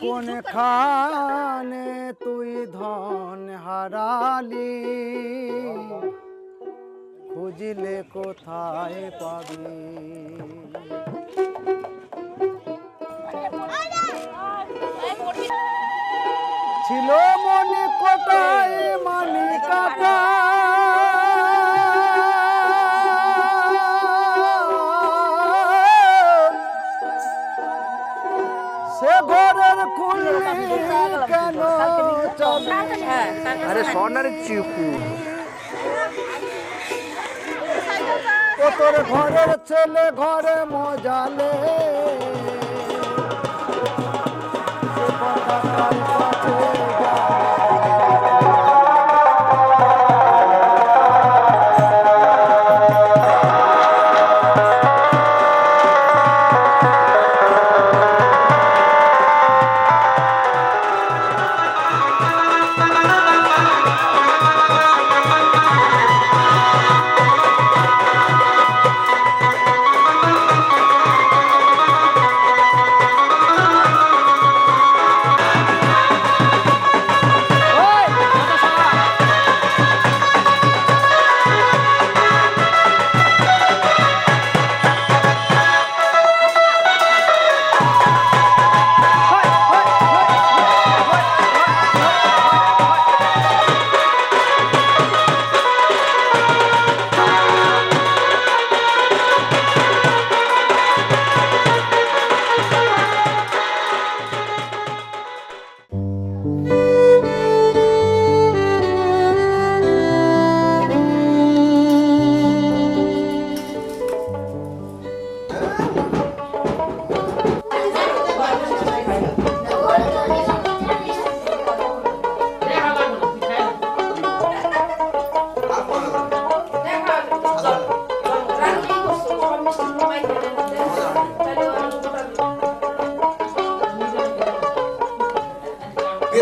কোনখানে তুই ধন হারালি, খুঁজলে কোথায় পাবি? ছিল মনে কোটায় মানি কাকা, সে ঘরের খুললি কেন চলি? আরে সোনার চিকু ও তোর ঘরের ছেলে ঘরে মজালে,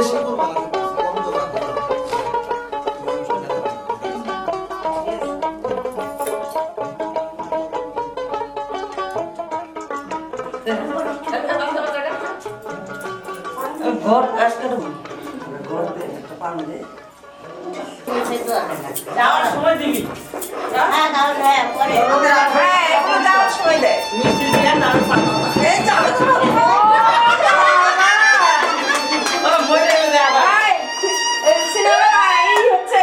সে কথা কার কাছে ঘর আজকে ঘর দে একটা পান দে যাওয়ার সময় দিবি। হ্যাঁ দাও হ্যাঁ পরে হ্যাঁ এখন যাওয়ার সময় দে মিষ্টি দিয়ে নাম পান এই যাবে তো মরে গেলে আবার এই সিনেমা এই হচ্ছে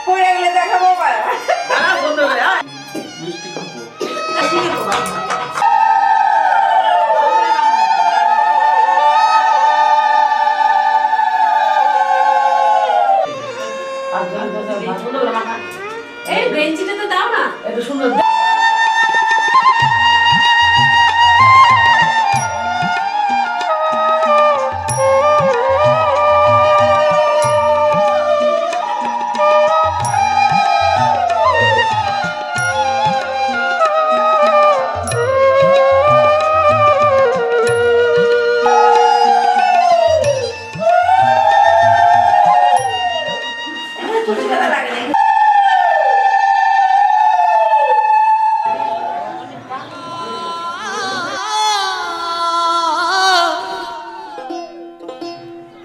পড়ে গেলে দেখাবো পারে না বন্ধ করে মিষ্টি খাবো এই বেঞ্চিটা তো দাও না, এটা সুন্দর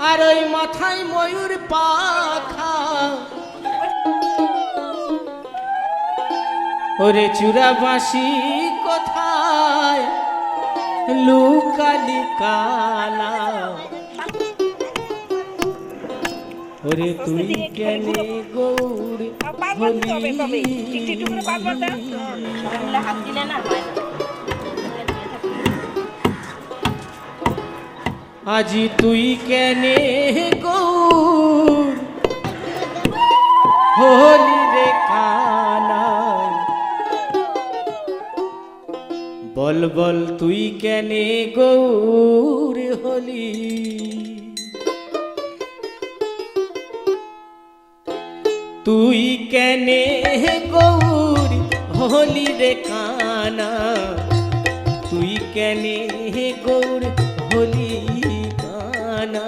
আর ওই মাথায় ময়ূর পাখা, ওরে চূড়া বাঁশি কোথায় লুকালি কালা, ওরে তুই কেনে গৌর হলি? আজি তুই কেনে গৌর হলি রে কানাই বল বল তুই কেনে গৌর হলি তুই কেনে গৌর হলি রে কানা তুই কেনে গৌর হলি কানা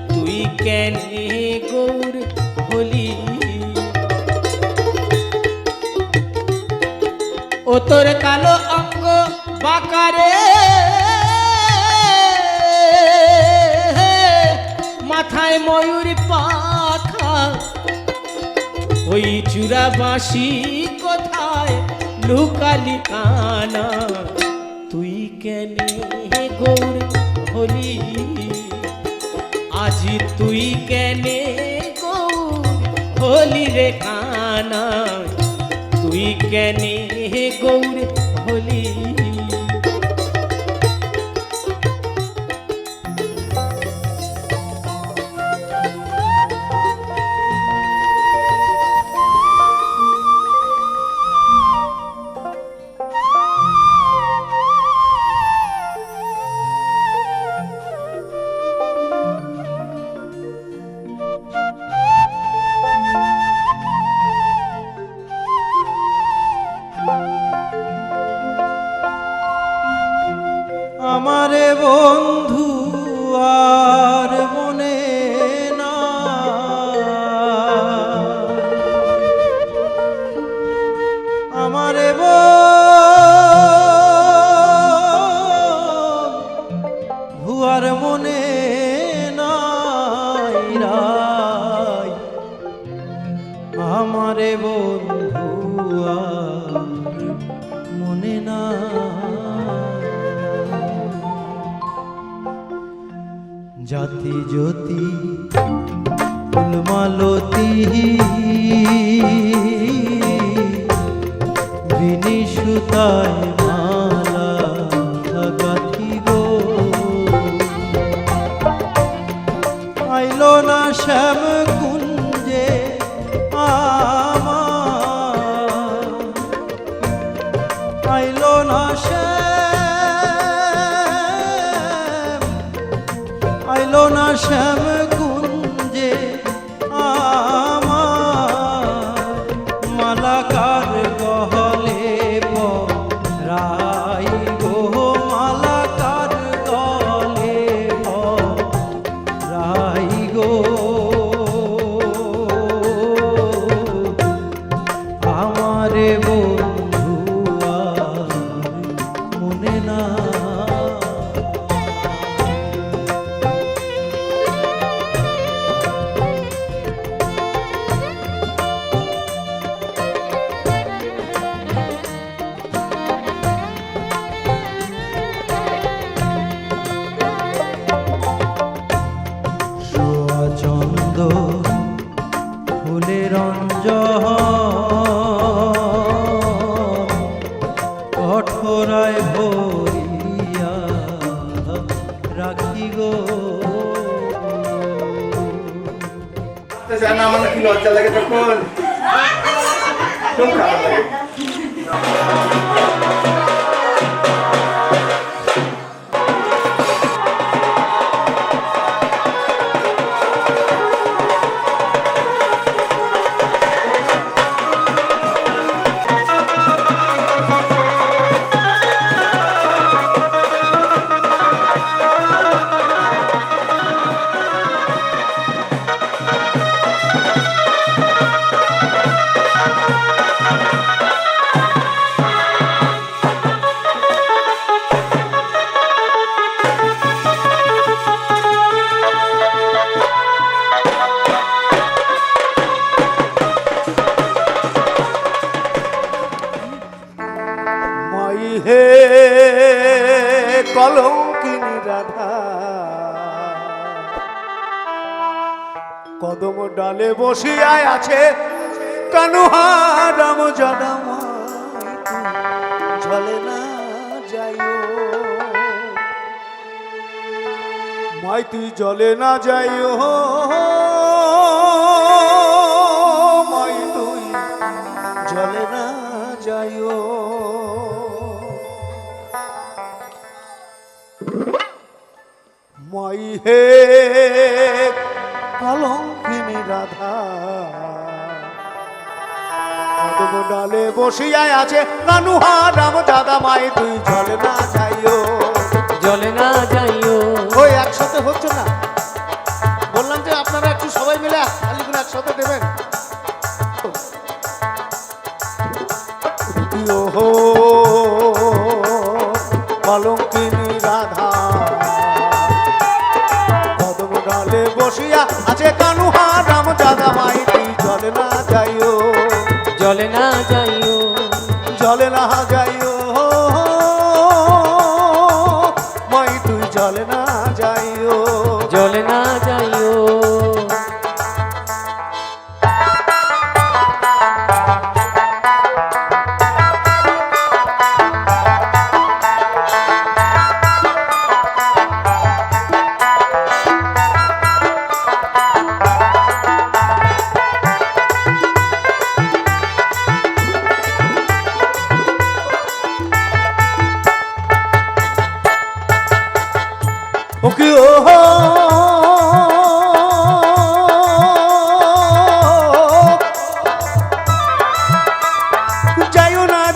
তুই কেনে গৌর হলি ও তোর কালো অঙ্গ বাকারে মাথায় ময়ূর পাখা ওই চূড়া বাঁশি কোথায় লুকালি কানা তুই কেনে গৌর হলি আজি তুই কেনে গৌর হলি রে কানা তুই কেনে গৌর হলি আমারে বন্ধু আর মনে না আমারে বন্ধু আর মনে নাই রাই আমারে বন্ধু আর মনে না জাতি জ্যোতি ফুলমালতি বিনি সুতায় মালা গাথি গো আইলো না শ্যাম কুঞ্জে আমার আইলো না আইলো না শ্যাম কুঞ্জে আমার মালাকার গহলে পরাই গো মালাকার গহলে পরাই গো আমারে বন্ধু আর মনে না চন্দ ফুলের রঞ্জন কঠোরায় ভরিয়া রাখি গো জানা আমার কি লজ্জা লাগে তখন খুব খারাপ লাগে হে কলঙ্কিনী রাধা কদম ডালে বসিয়ায় আছে কানুহারাম জনম ঝলে না যাইও মাই তুই জলে না যাইও মাই তুই জলে না যাইও মাই হে কলঙ্কিনী রাধা কদম ডালে বসিয়ায় আছে কানুহা রাম দাদা মাই তুই জলে না যাইও জলে না যাইও ওই একসাথে হচ্ছে না বললাম যে আপনারা একটু সবাই মিলে খালিগুলো একসাথে দেবেন ওহো কলঙ্কিনী রাধা কদম ডালে বসিয়া আছে কানুহা রাম দাদা মাই তুই জলে না যাইও জলে না যাইও জলে না যাইও মাই তুই জলে না যাইও জলে না যাইও ওকে ওহো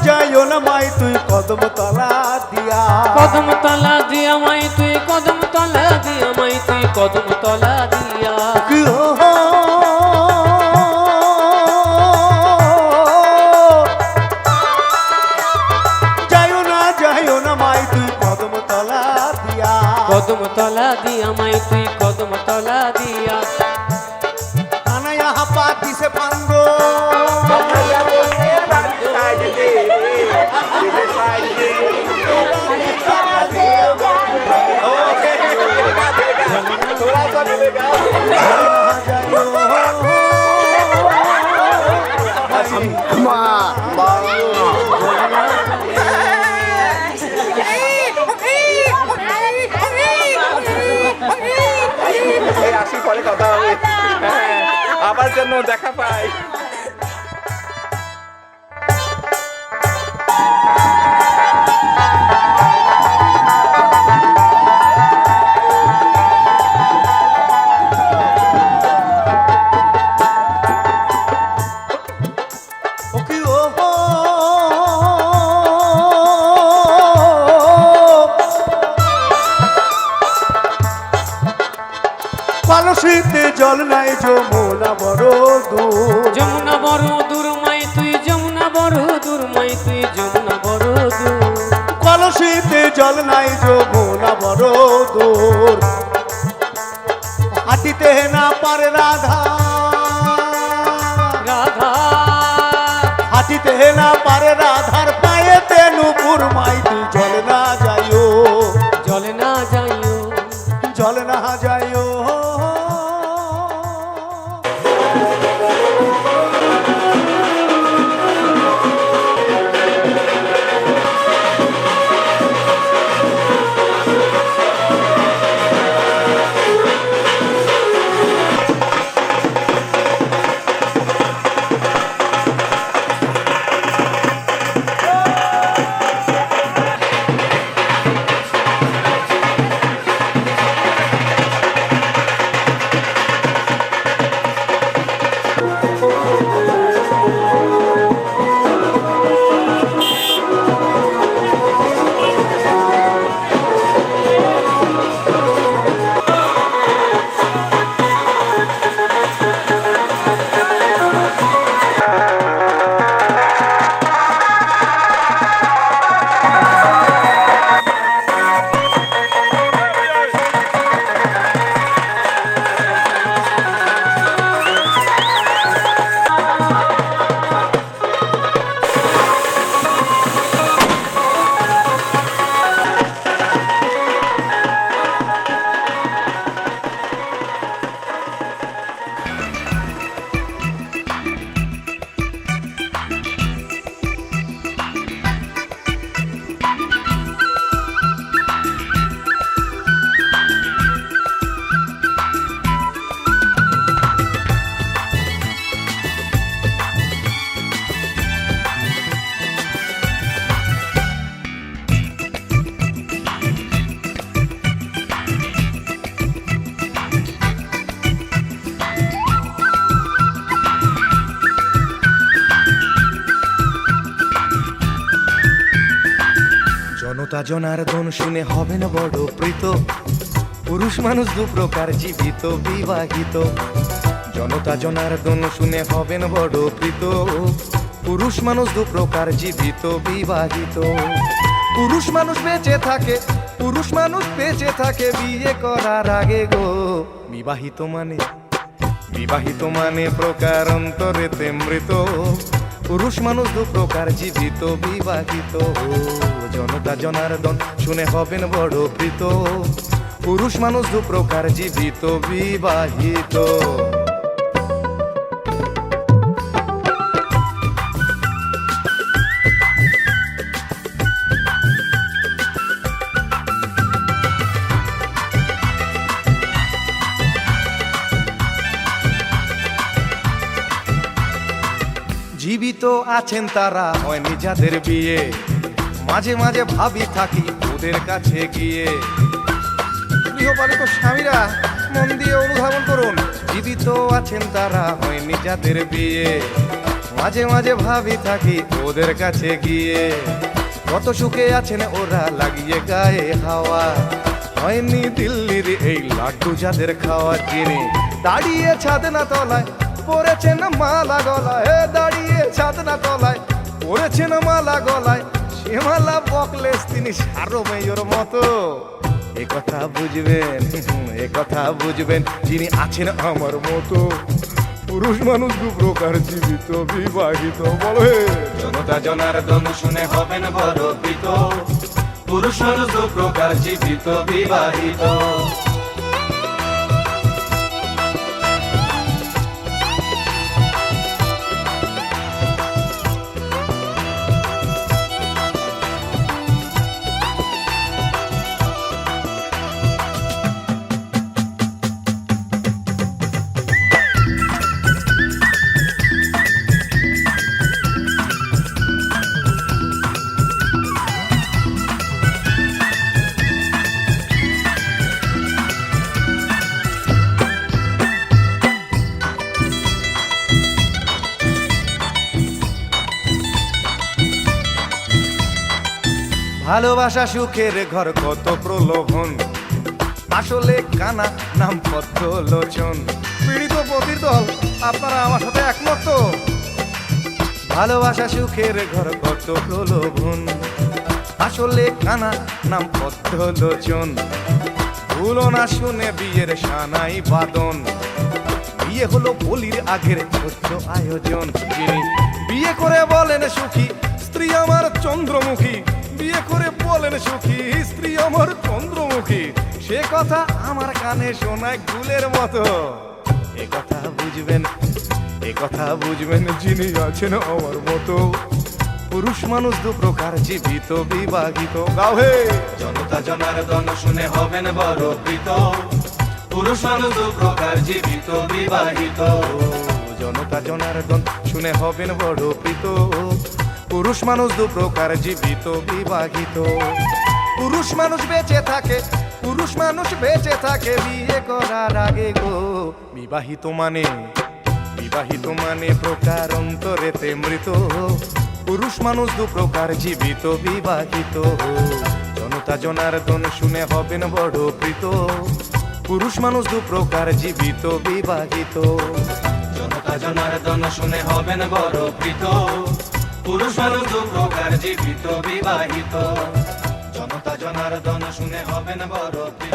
যাইও না মাই তুই কদম তলা দিয়া কদম তলা দিয়া মাই তুই কদম তলা দিয়া মাই তুই কদম তলা দিয়া কি ওহো যাইও না মাই তুই কদম তলা দিয়া কদম তলা দিয়া মাই তুই কদম তলা দিয়া আনা ইহা পাতি সে পাঙ্গো আসি পরে কথা হবে আবার জন্য দেখা পাই কলসিতে জল নাই যমুনা বড় দূর যমুনা বড় দূর মাই তুই যমুনা বড় দূর মাই তুই যমুনা বড় দূর কলসিতে জল নাই যমুনা বড় দূর হাঁটিতে না পারে রাধা রাধা হাঁটিতে না পারে রাধার পায়েতে নুপুর মাই তুই জল না যাইও জলে না যাইও জল না যাইও জনতা জনার্দন শুনে হবেন বড় প্রীত, পুরুষ মানুষ দু প্রকার জীবিত বিবাহিত। জনতা জনার্দন শুনে হবেন বড় প্রীত, পুরুষ মানুষ দু প্রকার জীবিত বিবাহিত। পুরুষ মানুষ বেঁচে থাকে, পুরুষ মানুষ বেঁচে থাকে বিয়ে করার আগে গো। বিবাহিত মানে প্রকার অন্তরেতে মৃত, পুরুষ মানুষ দু প্রকার জীবিত বিবাহিত। জনতা জনার্দন শুনে হবেন বড় প্রীত, পুরুষ মানুষ দু প্রকার জীবিত বিবাহিত। জীবিত আছেন তারা হয়নি যাদের বিয়ে, মাঝে মাঝে ভাবি থাকি ওদের কাছে গিয়ে। গৃহপালিত স্বামীরা মন দিয়ে অনুধাবন করুন, জীবিত আছেন তারা হয়নি যাদের বিয়ে, মাঝে মাঝে ভাবি থাকি ওদের কাছে গিয়ে। কত সুখে আছেন ওরা লাগিয়ে গায়ে হাওয়া, হয়নি দিল্লির এই লাড্ডু যাদের খাওয়া চিনি। দাঁড়িয়ে ছাদনা তলায় পড়েছেন মালা গলায়, দাঁড়িয়ে ছাদনা তলায় পড়েছেন মালা গলায়, সে মালা বকলেস তিনি সারমেয়র মতো। এ কথা বুঝবেন, এ কথা বুঝবেন যিনি আছেন আমার মতো, পুরুষ মানুষ দু প্রকার জীবিত বিবাহিত। বলে জনতা জনার্দন শুনে হবেন বড় প্রীত, পুরুষ মানুষ দু প্রকার জীবিত বিবাহিত। ভালোবাসা সুখের ঘর কত প্রলোভন, আসলে কানা নাম পদ্মলোচন। পীড়িত পতির দল আপনারা আমার সাথে একমত তো? ভালোবাসা সুখের ঘর কত প্রলোভন, আসলে কানা নাম পদ্মলোচন। ভুলো না শুনে বিয়ের সানাই বাদন, বিয়ে হলো বলির আগের ছোট্ট আয়োজন। যিনি বিয়ে করে বলেন সুখী স্ত্রী আমার চন্দ্রমুখী, বিয়ে করে বলেন সুখী স্ত্রী আমার চন্দ্রমুখী, সে কথা আমার কানে শোনায় গুলের মতো। এ কথা বুঝবেন, এ কথা বুঝবেন যিনি আছেন আমার মতো, পুরুষ মানুষ দু প্রকার জীবিত বিবাহিত। গাও হে জনতা জনার্দন শুনে হবেন বড় প্রীত, পুরুষ মানুষ দু প্রকার জীবিত বিবাহিত। জনতা জনার্দন শুনে হবেন বড় প্রীত, পুরুষ মানুষ দু প্রকার জীবিত বিবাহিত। পুরুষ মানুষ বেঁচে থাকে, পুরুষ মানুষ বেঁচে থাকে বিয়ে করার আগে গো। বিবাহিত মানে প্রকার অন্তরেতে মৃত, পুরুষ মানুষ দু প্রকার জীবিত বিবাহিত। জনতা জনার্দন শুনে হবেন বড় প্রীত, পুরুষ মানুষ দু প্রকার জীবিত বিবাহিত। জনতা জনার্দন শুনে হবেন বড় প্রীত, পুরুষ মানুষ দু প্রকার জীবিত বিবাহিত। জনতা জনার্দন শুনে হবেন বড় প্রীত।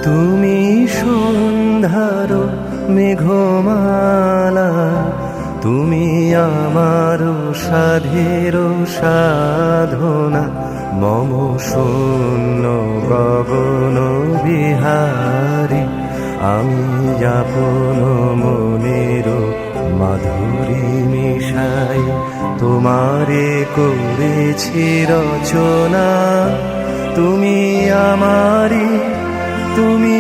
তুমি সন্ধ্যার মেঘমালা, তুমি আমার সাধের সাধনা, মম শূন্য গগন বিহারী, আমি আপন মনের মাধুরী মিশাই তোমারে করেছি রচনা। তুমি আমারি, তুমি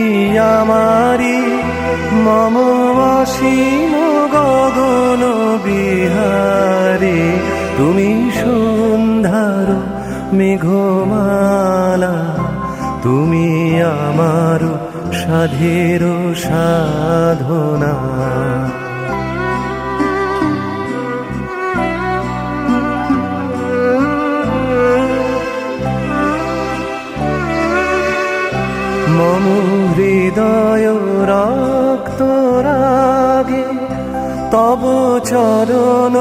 আমারি, মম অসীম গগন বিহারী, তুমি সন্ধ্যার মেঘমালা, তুমি আমার সাধের সাধনা। মম হৃদয় রক্ত রাগে তব চরণ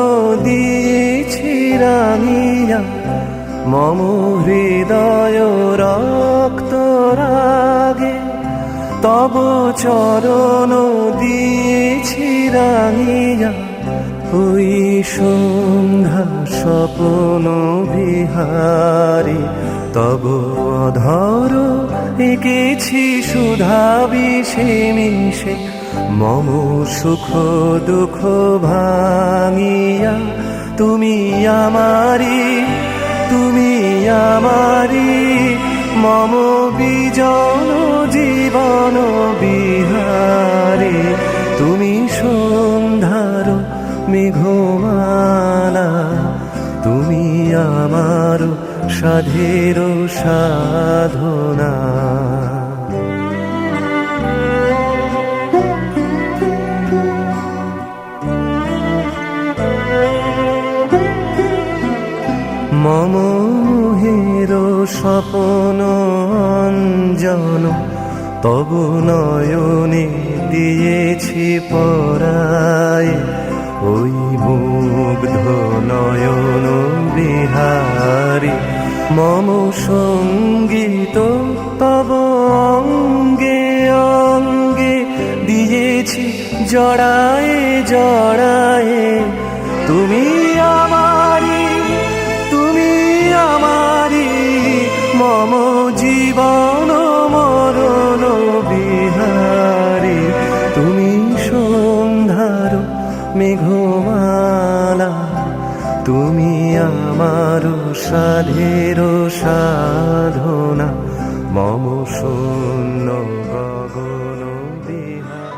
দিয়েছি রাঙিয়া, মম হৃদয় রক্ত রাগে তব চরণ দিয়েছি রাঙিয়া, ওই সন্ধ্যা স্বপ্ন বিহারী, তব অধর এঁকেছি সুধা বিষে মিশে, মম সুখ দুঃখ ভাঙিয়া, তুমি আমারি, তুমি আমারি, মম বিজন জীবন বিহারী, তুমি সন্ধ্যার মেঘমালা, তুমি আমার সাধের সাধনা। মম মোহের স্বপন অঞ্জন তব নয়নে দিয়েছি পরায় ওই মুগ্ধ নয়ন বিহারী মম সঙ্গীত তব অঙ্গে অঙ্গে দিয়েছি জড়ায়ে জড়ায়ে তুমি আমারি মম জীবন মরণ বিহারী তুমি সন্ধ্যার মেঘমালা তুমি আমার সাধের সাধনা মম শূন্য গগন বিহার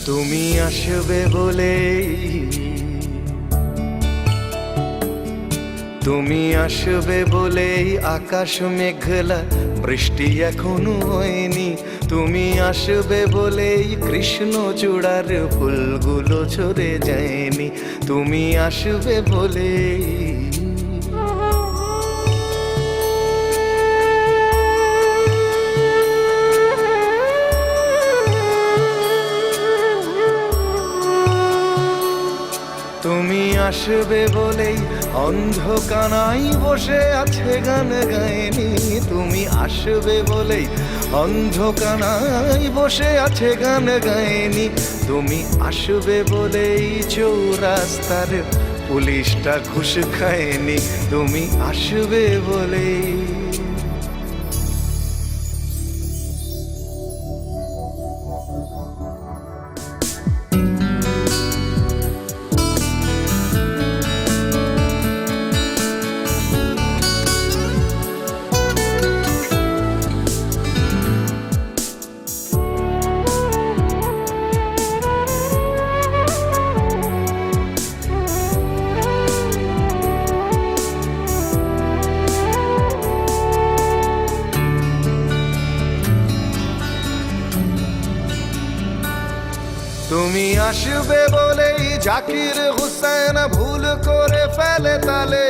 তুমি আসবে বলে তুমি আসবে বলেই আকাশ মেঘলা বৃষ্টি এখনো হয়নি তুমি আসবে বলেই কৃষ্ণ চূড়ার ফুলগুলো ঝরে যায়নি তুমি আসবে বলেই তুমি আসবে বলেই অন্ধকানাই বসে আছে গান গায়নি তুমি আসবে বলেই অন্ধকানাই বসে আছে গান গায়নি তুমি আসবে বলেই চৌরাস্তার পুলিশটা ঘুষ খায়নি তুমি আসবে বলেই আসবে বলেই জাকির হুসেন ভুল করে ফেলে তালে,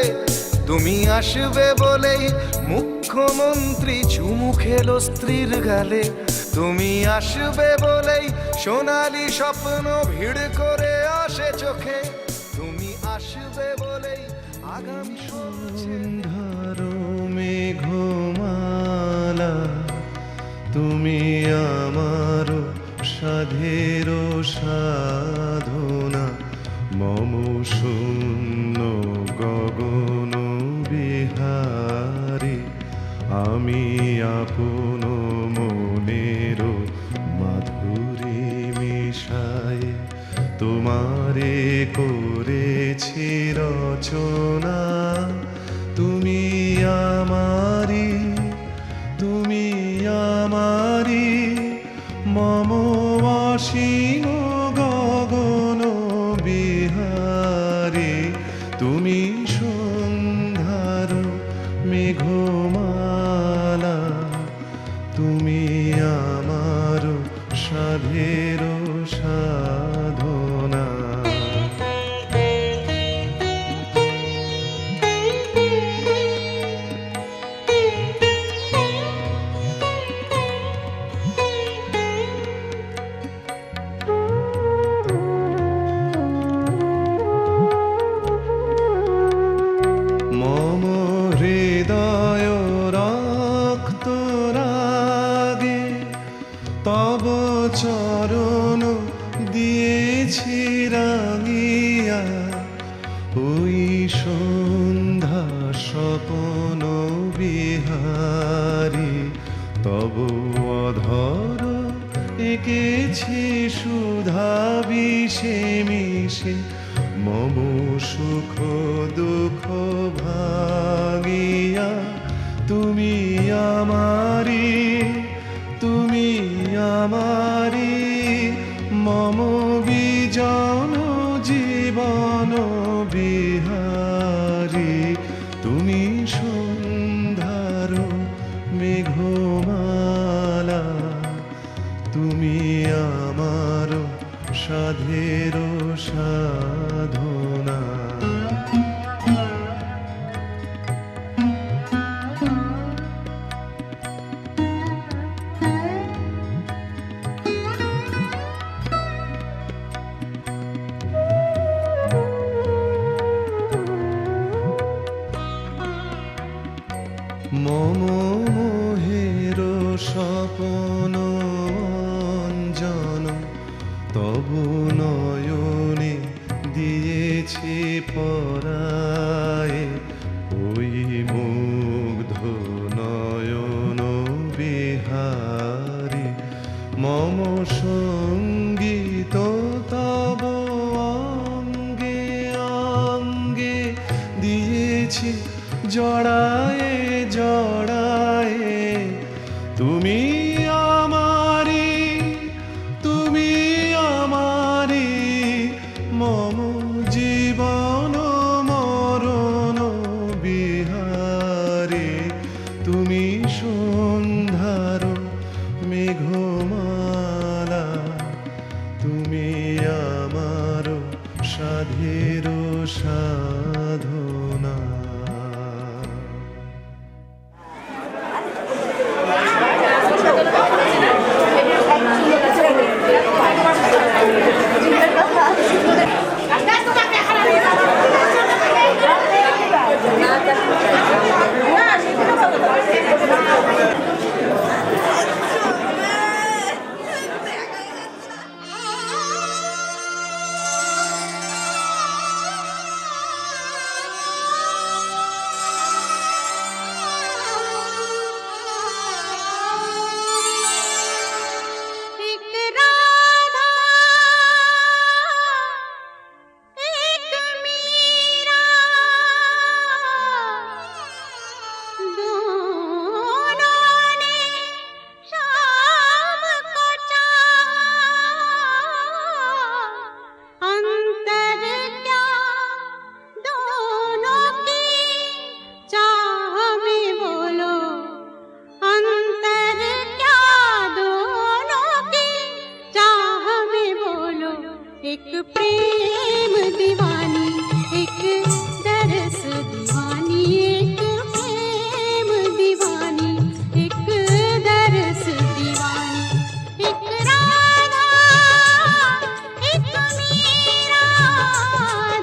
তুমি আসবে বলেই মুখ্যমন্ত্রী চুমু খেলো স্ত্রীর গালে, তুমি আসবে বলেই সোনালি স্বপ্ন ভিড় করে আসে চোখে, তুমি আসবে বলেই আগামী সন্ধ্যার মেঘমালা, তুমি আমার সাধের সাধনা, মম শূন্য গগন বিহারী, আমি আপন মনের মাধুরী মিশায় তোমারে করেছি রচনা, তুমি আমারি, তুমি আমারি, মম অসীম গগন বিহারী, তুমি সন্ধ্যার মেঘমালা, তুমি আমার সাধের সাধনা। মম হৃদয় রক্ত রাগে তব চরণ দিয়েছি রাঙিয়া, ওই সন্ধ্যা স্বপন বিহারী, তব অধর এঁকেছি সুধা বিষে মিশে, মম সুখ দুঃখ ভাগিয়া, তুমি আমারি, তুমি আমারি, মম বিজন জীবন বিহারী, তুমি সন্ধ্যার মেঘমালা, তুমি আমার সাধের সাধনা। মম মোহের স্বপন অঞ্জন, তবু নয়নে দিয়েছি পরায়ে, ওই মুগ্ধ নয়ন বিহারী, মম সঙ্গীত তব অঙ্গে অঙ্গে দিয়েছি জড়ায়ে জড়ায়ে, তুমি আমারি, তুমি আমারি, মম জীবন মরণ বিহারী, তুমি সন্ধ্যার মেঘমালা, তুমি আমার সাধের সাধনা। दरस दीवानी एक प्रेम दीवानी एक दरस दीवानी एक राधा एक मीरा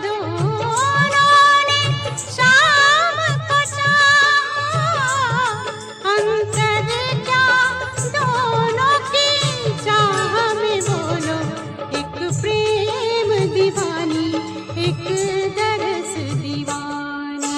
दोनों ने शाम को चाहा अंतर क्या दोनों की चाह में बोलो एक प्रेम दीवानी एक दरस दीवानी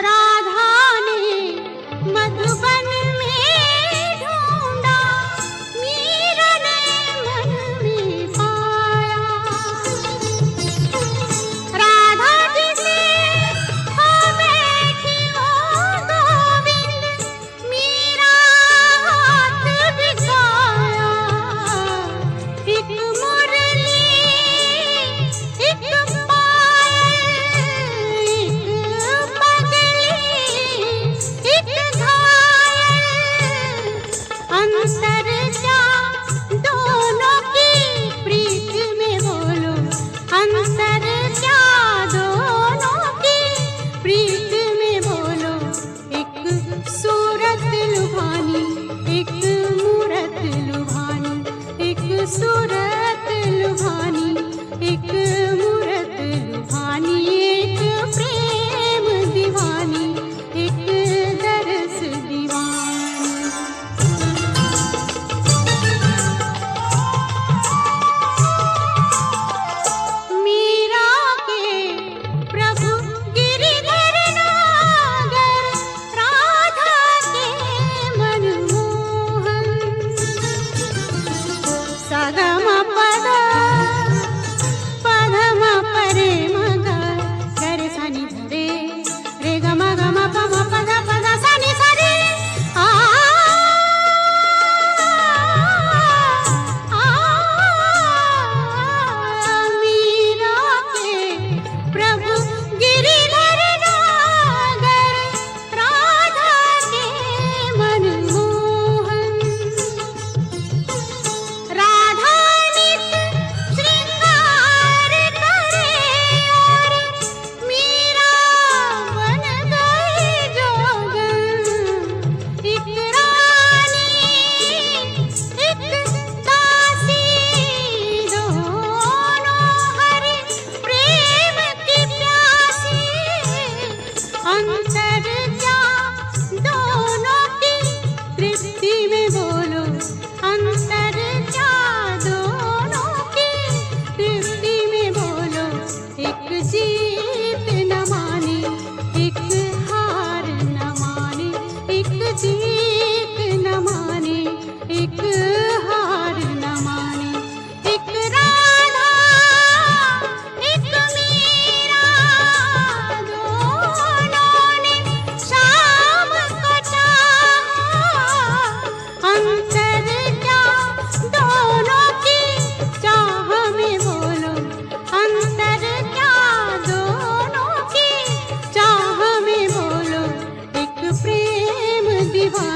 राधा ने मधुबन में ढूंढा मीरा ने मन में पाया राधा जिसे हो बैठी वो गोविंद मीरा हाथ बिछाया एक मुरली एक पायल एक पगली एक घायल अंतर क्या दोनों की प्रीत में बोलो अंतर क्या दोनों की प्रीत में बोलो एक सूरत लुभानी एक मूरत लुभानी एक सूरत लुभानी एक मूरत लुभानी एक प्रेम दीवानी एक दरस दीवानी मीरा के प्रभु गिरिधर नागर राधा के मनमोहन सगम पद पधम परे मग गरे सनि धरे रे गम गम पम पद पद सनि सरे आ मीरा के प्रभु गिरिधर नागर राधा के मनमोहन राधा नित श्रृंगार करे और मीरा बन गई जोगन एक रानी एक दासी दोनों हरि प्रेम की प्यासी अंतर क्या दोनों की तृप्ति में बोलो अंतर क्या दोनों की तृप्ति में बोलो एक जीत न माने एक हार न माने एक जीत न माने एक हार न माने एक राधा एक मीरा दोनों ने शाम को चाहा अंतर क्या दोनों की चाह में बोलो अंतर क्या दोनों की चाह में बोलो एक प्रेम दीवानी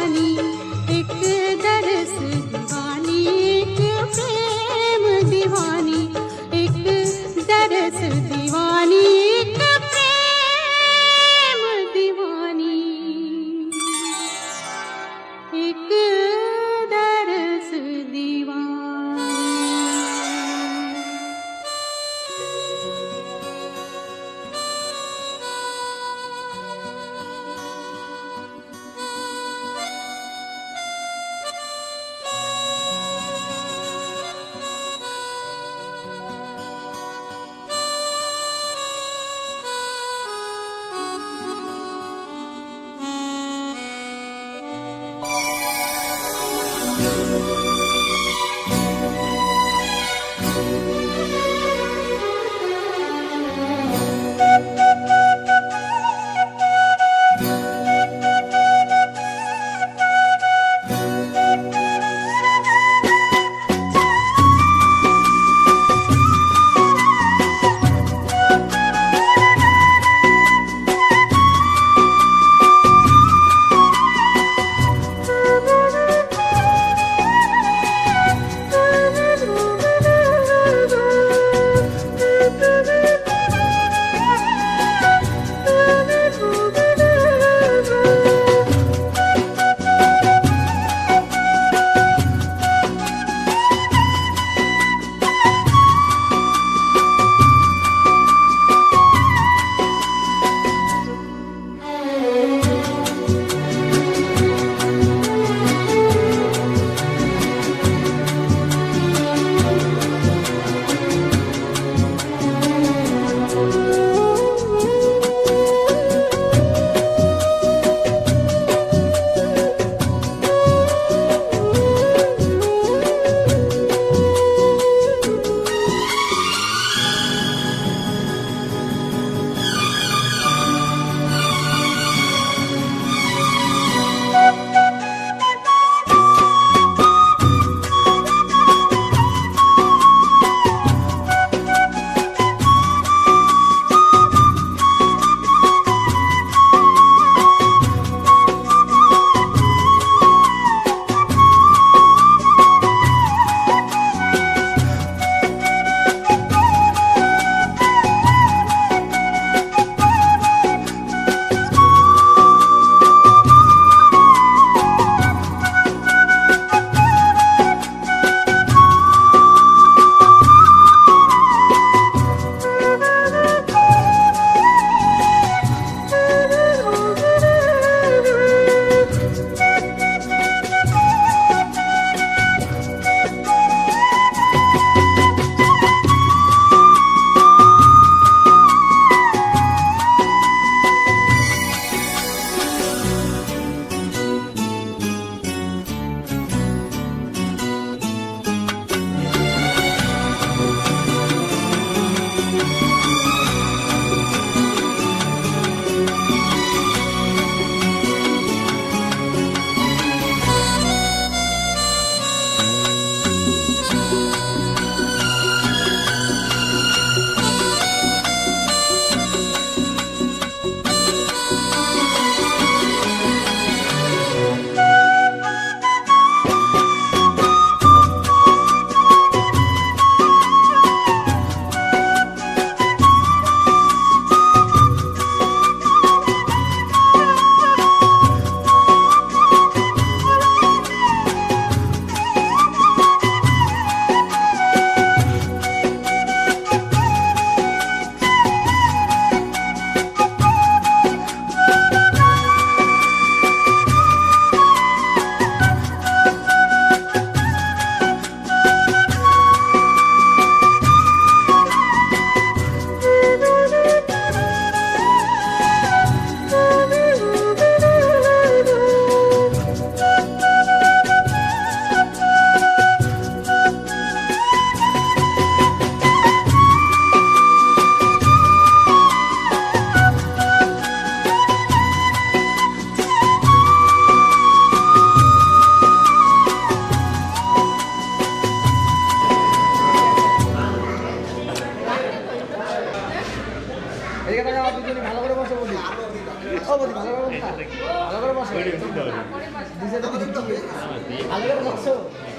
এদিকে তাকাও দুজনে ভালো করে বসো বলি ও বলি ভালো করে বসো ভালো করে বসো দিছে তো ভালো করে বসো